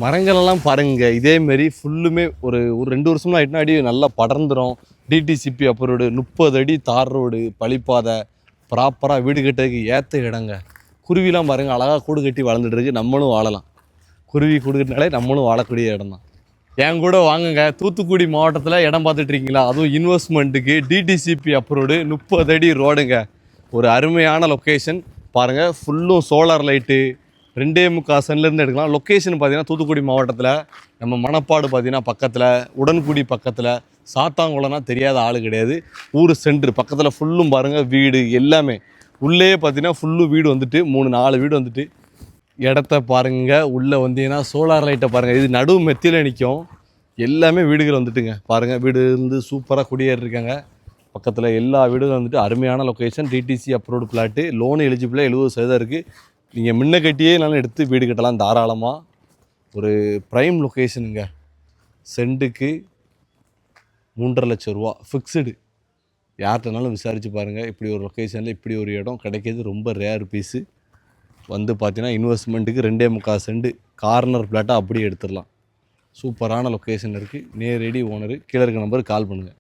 மரங்களெல்லாம் பாருங்க இதேமாரி ஃபுல்லுமே ஒரு ஒரு 2 வருஷமா ஆகிட்டுனா அடி நல்லா படர்ந்துடும். டிடிசிபி அப்ரூவ்டு 30 அடி தார் ரோடு பழிப்பாதை ப்ராப்பராக வீடு கட்டுறதுக்கு ஏற்ற இடங்க. குருவிலாம் பாருங்கள் அழகாக கூடு கட்டி வளர்ந்துட்டு இருக்கு. நம்மளும் வாழலாம். குருவி கூடு கட்டினாலே நம்மளும் வாழக்கூடிய இடம் தான். என் கூட வாங்குங்க. தூத்துக்குடி மாவட்டத்தில் இடம் பார்த்துட்டு இருக்கீங்களா? அதுவும் இன்வெஸ்ட்மெண்ட்டுக்கு டிடிசிபி அப்ரூவ்டு 30 அடி ரோடுங்க. ஒரு அருமையான லொக்கேஷன் பாருங்கள். ஃபுல்லும் சோலார் லைட்டு 2.25 சென்ட்லேருந்து எடுக்கலாம். லொக்கேஷன் பார்த்தீங்கன்னா தூத்துக்குடி மாவட்டத்தில் நம்ம மணப்பாடு பார்த்தீங்கன்னா பக்கத்தில், உடன்குடி பக்கத்தில், சாத்தாங்குளம்னா தெரியாத ஆள் கிடையாது. ஊர் சென்ட்ரு பக்கத்தில் ஃபுல்லும் பாருங்கள் வீடு எல்லாமே. உள்ளே பார்த்தீங்கன்னா ஃபுல்லும் வீடு வந்துட்டு 3-4 வீடு வந்துட்டு இடத்த பாருங்கள். உள்ளே வந்தீங்கன்னா சோலார் லைட்டை பாருங்கள். இது நடுவு மெத்தியில் நிற்கும். எல்லாமே வீடுகள் வந்துட்டுங்க பாருங்கள். வீடு இருந்து சூப்பராக குடியேறிருக்காங்க. பக்கத்தில் எல்லா வீடும் வந்துட்டு அருமையான location. DTC approved plot. Loan எலிஜிபிளாக 70% இருக்குது. நீங்கள் முன்ன கட்டியே என்னாலும் எடுத்து வீடு கட்டலாம் தாராளமாக. ஒரு ப்ரைம் லொக்கேஷனுங்க. சென்ட்டுக்கு 3.5 லட்சம் ரூபா ஃபிக்ஸ்டு. யார்கிட்டனாலும் விசாரித்து பாருங்கள். இப்படி ஒரு லொக்கேஷனில் இப்படி ஒரு இடம் கிடைக்கிது ரொம்ப ரேர் பீஸு. வந்து பார்த்தீங்கன்னா இன்வெஸ்ட்மெண்ட்டுக்கு 2.25 சென்ட் கார்னர் பிளாட்டாக அப்படியே எடுத்துடலாம். சூப்பரான லொக்கேஷன் இருக்குது. நேரடி ஓனரு. கீழே இருக்க நம்பருக்கு கால் பண்ணுங்கள்.